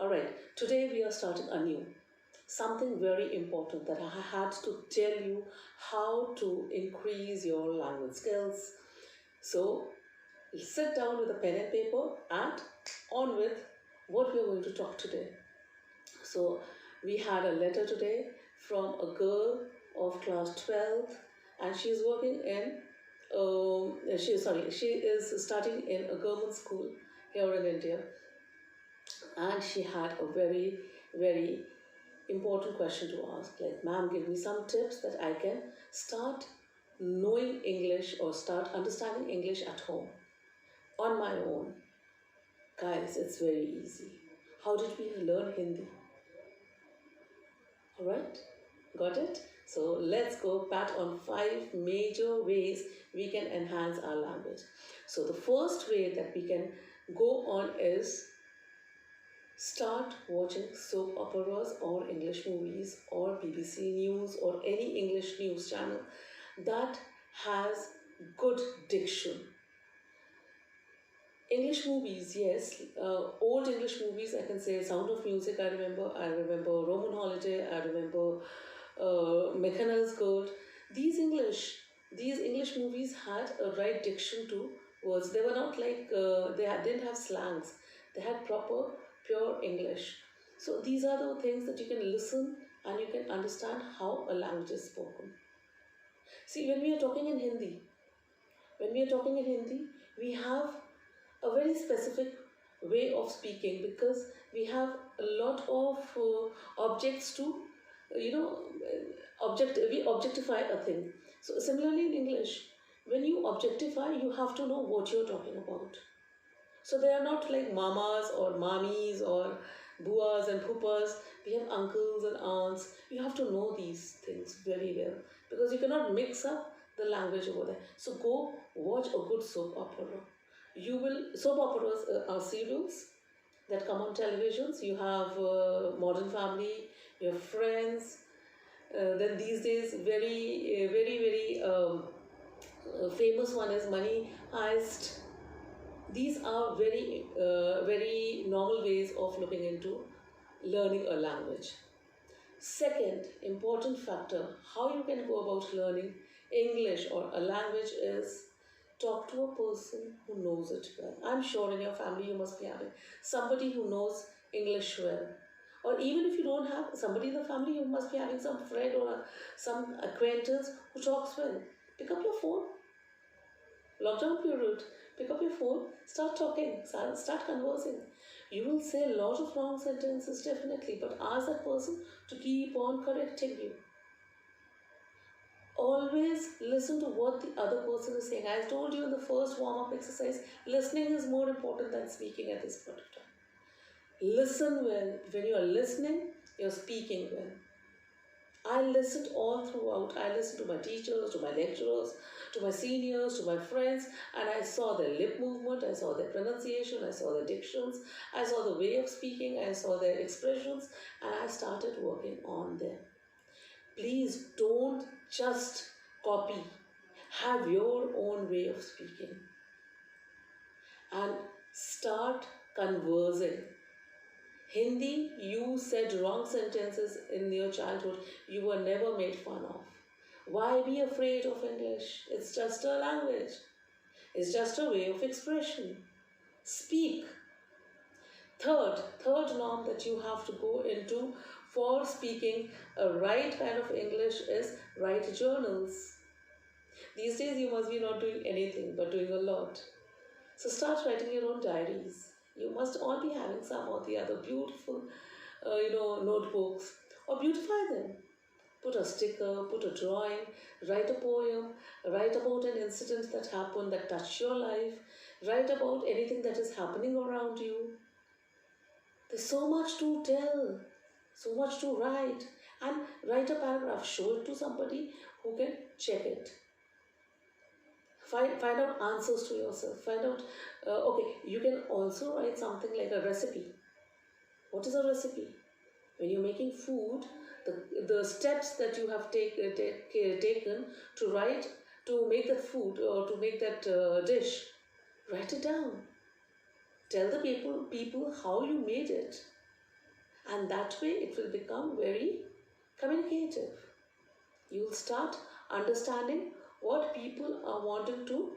Alright, today we are starting anew. Something very important that I had to tell you how to increase your language skills. So sit down with a pen and paper and on with what we are going to talk today. So we had a letter today from a girl of class 12 and she's working in she is studying in a government school here in India, and she had a very important question to ask, like, ma'am, give me some tips that I can start knowing English or start understanding English at home on my own. Guys, it's very easy. How did we learn Hindi? All right, got it? So let's go pat on 5 major ways we can enhance our language. So the first way that we can go on is start watching soap operas or English movies or BBC News or any English news channel that has good diction. English movies, yes, old English movies, I can say Sound of Music, I remember Roman Holiday, I remember McConnell's Gold. These English movies had a right diction to words. They were not like, didn't have slangs. They had proper, pure English. So these are the things that you can listen and you can understand how a language is spoken. See, when we are talking in Hindi, we have a very specific way of speaking because we have a lot of objects to, we objectify a thing. So similarly in English, when you objectify, you have to know what you're talking about. So they are not like mamas or mamis or buas and pupas. We have uncles and aunts. You have to know these things very well because you cannot mix up the language over there. So go watch a good soap opera. Soap operas are serials that come on televisions. You have Modern Family, you have Friends. Then these days, very famous one is Money Heist. These are very normal ways of looking into learning a language. Second important factor, how you can go about learning English or a language is talk to a person who knows it well. I'm sure in your family you must be having somebody who knows English well. Or even if you don't have somebody in the family, you must be having some friend or some acquaintance who talks well. Pick up your phone. Lockdown period. Pick up your phone, start talking, start conversing. You will say a lot of wrong sentences definitely, but ask that person to keep on correcting you. Always listen to what the other person is saying. I told you in the first warm-up exercise, listening is more important than speaking at this point of time. Listen well. When you are listening, you're speaking well. I listened all throughout. I listened to my teachers, to my lecturers, to my seniors, to my friends, and I saw their lip movement, I saw their pronunciation, I saw their dictions, I saw the way of speaking, I saw their expressions, and I started working on them. Please don't just copy. Have your own way of speaking. And start conversing. Hindi, you said wrong sentences in your childhood. You were never made fun of. Why be afraid of English? It's just a language. It's just a way of expression. Speak. Third norm that you have to go into for speaking a right kind of English is write journals. These days you must be not doing anything but doing a lot. So start writing your own diaries. You must all be having some or the other beautiful, notebooks, or beautify them. Put a sticker, put a drawing, write a poem, write about an incident that happened that touched your life, write about anything that is happening around you. There's so much to tell, so much to write, and write a paragraph, show it to somebody who can check it. Find out answers to yourself. Find out, you can also write something like a recipe. What is a recipe? When you're making food, the steps that you have taken to make that food or to make that dish, write it down. Tell the people how you made it. And that way it will become very communicative. You'll start understanding what people are wanting to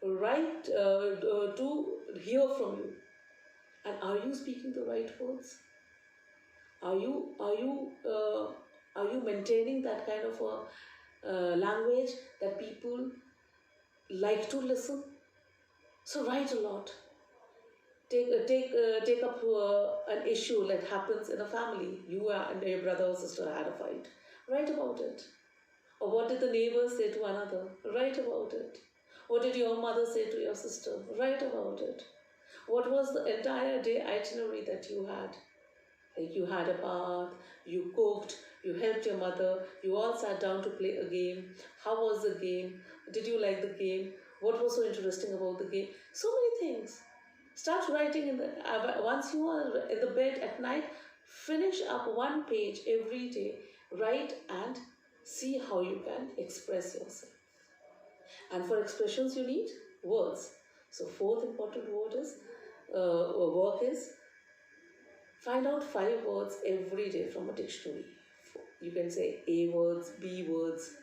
write, to hear from you. And are you speaking the right words? Are you maintaining that kind of a language that people like to listen? So write a lot. Take up an issue that happens in a family. You and your brother or sister had a fight. Write about it. Or what did the neighbors say to another? Write about it. What did your mother say to your sister? Write about it. What was the entire day itinerary that you had? Like you had a bath, you cooked, you helped your mother, you all sat down to play a game. How was the game? Did you like the game? What was so interesting about the game? So many things. Start writing once you are in the bed at night, finish up one page every day, write and see how you can express yourself. And for expressions you need words. So fourth important work is find out 5 words every day from a dictionary. You can say A words, B words,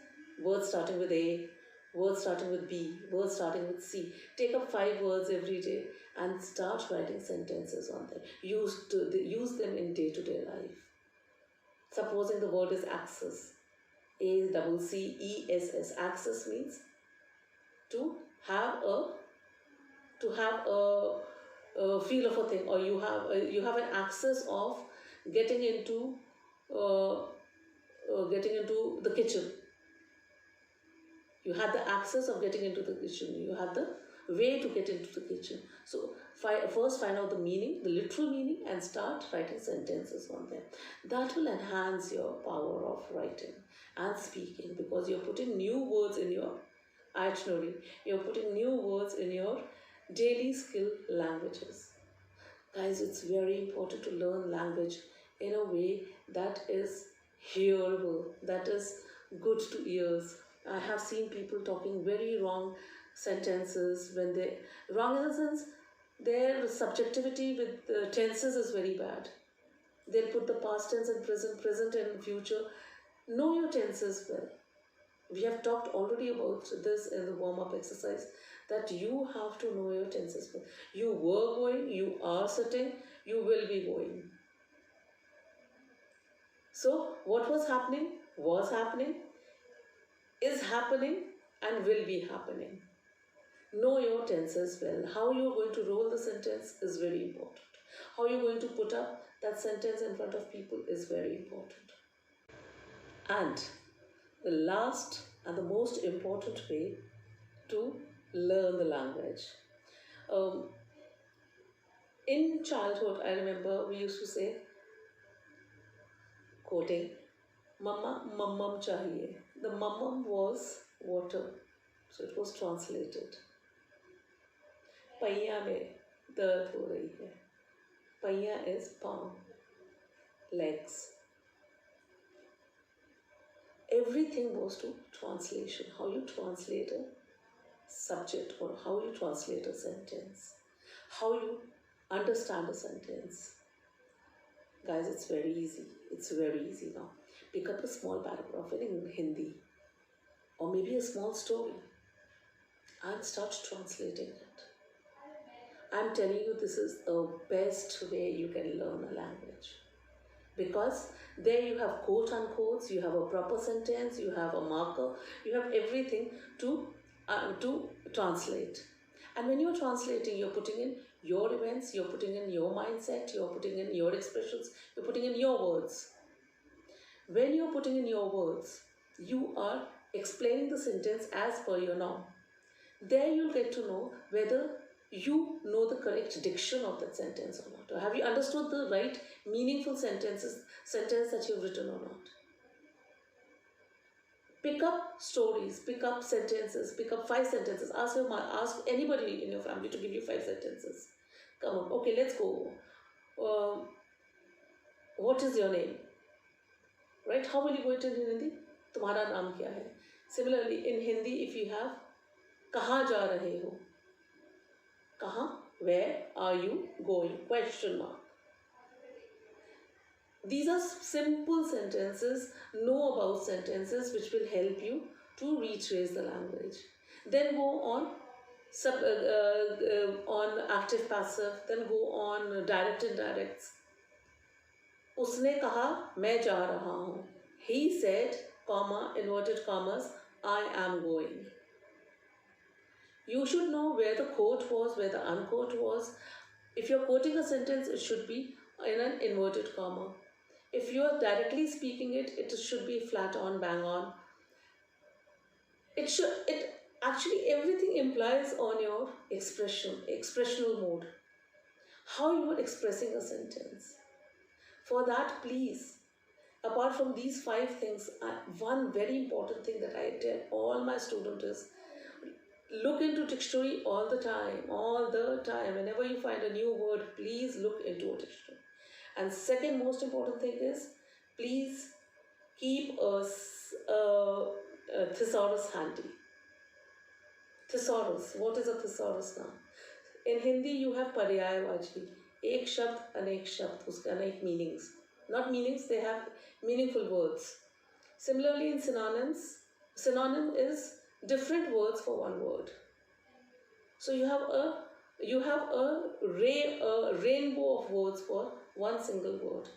words starting with A, words starting with B, words starting with C. Take up 5 words every day and start writing sentences on them. Use them in day-to-day life. Supposing the word is access. ACCESS. Access means to have a feel of a thing, or you have an access of getting into the kitchen. You had the access of getting into the kitchen. You had the way to get into the kitchen. So first find out the meaning, the literal meaning, and start writing sentences on them. That will enhance your power of writing and speaking, because you're putting new words in your itinerary. You're putting new words in your daily skill languages. Guys, it's very important to learn language in a way that is hearable, that is good to ears. I have seen people talking very wrong sentences when they, wrong in the sense, their subjectivity with the tenses is very bad. They'll put the past tense and present and future. Know your tenses well. We have talked already about this in the warm-up exercise, that you have to know your tenses well. You were going, you are sitting, you will be going. So what was happening, is happening, and will be happening. Know your tenses well. How you're going to roll the sentence is very important. How you're going to put up that sentence in front of people is very important. And the last and the most important way to learn the language. In childhood, I remember we used to say, quoting, Mama, mammam chahiye. The mammam was water, so it was translated. Paiya mein dard ho rahi hai. Paiya is palm, legs. Everything goes to translation. How you translate a subject, or how you translate a sentence, how you understand a sentence. Guys, it's very easy. It's very easy now. Pick up a small paragraph in Hindi, or maybe a small story, and start translating it. I'm telling you, this is the best way you can learn a language, because there you have quote unquotes, you have a proper sentence, you have a marker, you have everything to translate. And when you're translating, you're putting in your events, you're putting in your mindset, you're putting in your expressions, you're putting in your words. When you're putting in your words, you are explaining the sentence as per your norm. There you'll get to know whether you know the correct diction of that sentence or not. Or have you understood the right meaningful sentence that you've written or not? Pick up stories, pick up sentences, pick up 5 sentences. Ask anybody in your family to give you 5 sentences. Come on, okay, let's go. What is your name? Right? How will you go it in Hindi? Tumhara naam kya hai? Similarly, in Hindi, if you have kahan ja rahe ho? Kahan? Where are you going? Question mark. These are simple sentences, know about sentences, which will help you to retrace the language. Then go on on active passive, then go on direct indirects. उसने कहा मैं जा रहा हूँ. He said, comma, inverted commas, I am going. You should know where the quote was, where the unquote was. If you're quoting a sentence, it should be in an inverted comma. If you're directly speaking it, it should be flat on, bang on. It actually everything implies on your expressional mode. How you are expressing a sentence. For that, please, apart from these 5 things, one very important thing that I tell all my students is look into dictionary all the time. Whenever you find a new word, please look into a dictionary. And second most important thing is, please keep a thesaurus handy. Thesaurus, what is a thesaurus now? In Hindi, you have paryayavachi. Ek shabd, anek shabd, uske anek meanings. Not meanings, they have meaningful words. Similarly, in synonyms, synonym is different words for one word. So you have a rainbow of words for one single word.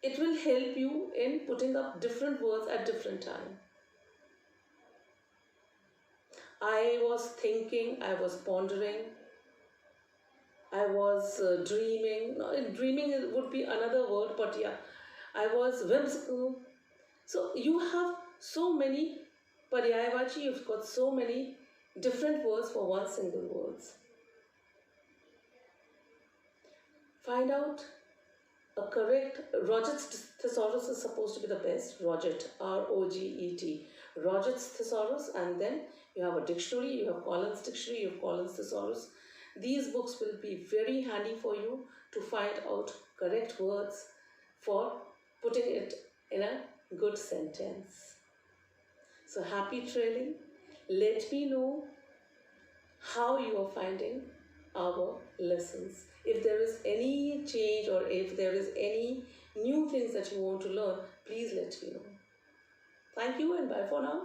It will help you in putting up different words at different time. I was thinking, I was pondering, I was dreaming. No, dreaming would be another word, but yeah, I was whimsical. So you have so many paryayavachi, you've got so many different words for one single words. Find out a correct, Roget's thesaurus is supposed to be the best. Roget, R-O-G-E-T. Roget's thesaurus, and then you have a dictionary, you have Collins dictionary, you have Collins thesaurus. These books will be very handy for you to find out correct words for putting it in a good sentence. So happy trailing. Let me know how you are finding our lessons. If there is any change or if there is any new things that you want to learn, please let me know. Thank you and bye for now.